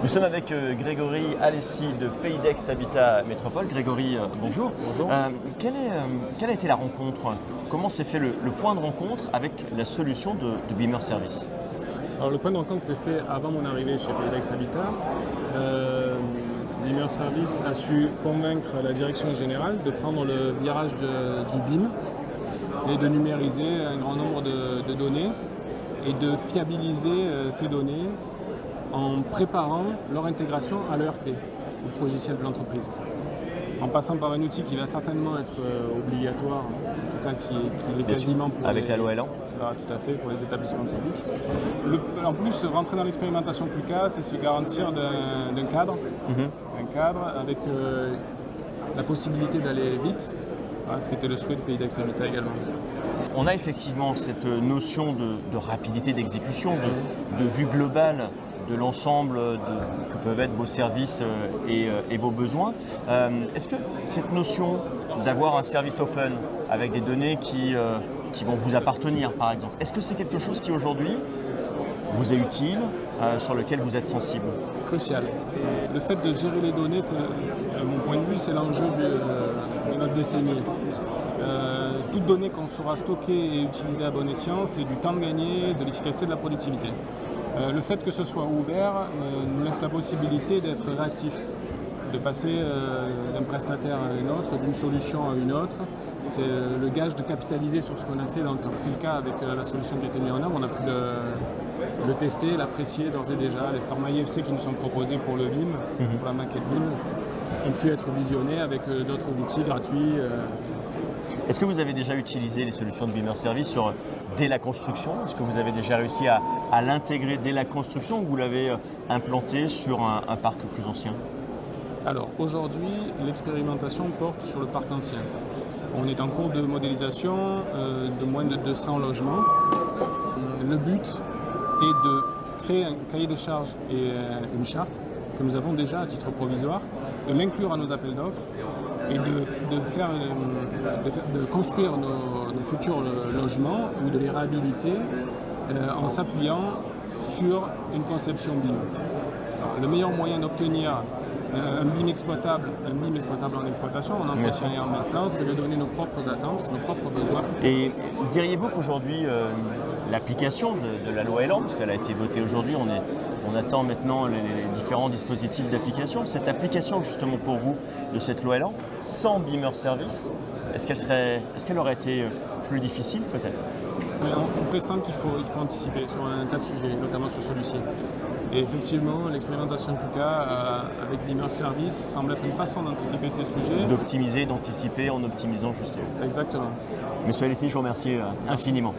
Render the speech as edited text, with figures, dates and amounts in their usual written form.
Nous sommes avec Grégory Alessi de Pays d'Aix Habitat Métropole. Grégory, bonjour. Bonjour. Quelle a été la rencontre? Comment s'est fait le point de rencontre avec la solution de Beamer Service? Alors le point de rencontre s'est fait avant mon arrivée chez Pays d'Aix Habitat. Beamer Service a su convaincre la direction générale de prendre le virage du BIM et de numériser un grand nombre de données et de fiabiliser ces données en préparant leur intégration à l'ERP, au logiciel de l'entreprise. En passant par un outil qui va certainement être obligatoire, en tout cas qui est quasiment pour avec la loi Elan. Tout à fait, pour les établissements publics. En plus, rentrer dans l'expérimentation PUCA, c'est se garantir d'un cadre, avec la possibilité d'aller vite, ce qui était le souhait de Pays d'Aix Habitat également. On a effectivement cette notion de rapidité d'exécution, de vue globale de l'ensemble que peuvent être vos services et vos besoins. Est-ce que cette notion d'avoir un service open avec des données qui vont vous appartenir, par exemple, est-ce que c'est quelque chose qui aujourd'hui vous est utile, sur lequel vous êtes sensible? Crucial. Le fait de gérer les données, à mon point de vue, c'est l'enjeu de notre décennie. Toute donnée qu'on saura stocker et utiliser à bon escient, c'est du temps gagné, de l'efficacité, de la productivité. Le fait que ce soit ouvert nous laisse la possibilité d'être réactif, de passer d'un prestataire à un autre, d'une solution à une autre. C'est le gage de capitaliser sur ce qu'on a fait dans le temps. C'est le cas avec la solution qui a été mise en œuvre. On a pu le tester, l'apprécier d'ores et déjà. Les formats IFC qui nous sont proposés pour le BIM, pour la maquette BIM, ont pu être visionnés avec d'autres outils gratuits. Est-ce que vous avez déjà utilisé les solutions de Beamer Service dès la construction? Est-ce que vous avez déjà réussi à l'intégrer dès la construction ou vous l'avez implanté sur un parc plus ancien? Alors aujourd'hui, l'expérimentation porte sur le parc ancien. On est en cours de modélisation de moins de 200 logements. Le but est de créer un cahier des charges et une charte que nous avons déjà à titre provisoire, de l'inclure à nos appels d'offres et de construire nos futurs logements ou de les réhabiliter en s'appuyant sur une conception BIM. Alors, le meilleur moyen d'obtenir un BIM exploitable en exploitation, en entretien et en maintenance, c'est de donner nos propres attentes, nos propres besoins. Et diriez-vous qu'aujourd'hui, l'application de la loi Elan, parce qu'elle a été votée aujourd'hui, on attend maintenant les différents dispositifs d'application, cette application justement pour vous de cette loi Elan, sans Beamer Service, est-ce qu'elle aurait été plus difficile peut-être? On pressent qu'il faut anticiper sur un tas de sujets, notamment sur celui-ci. Et effectivement, l'expérimentation PUCA avec Beamer Service semble être une façon d'anticiper ces sujets. D'optimiser, d'anticiper en optimisant justement. Exactement. Monsieur Alessi, je vous remercie infiniment.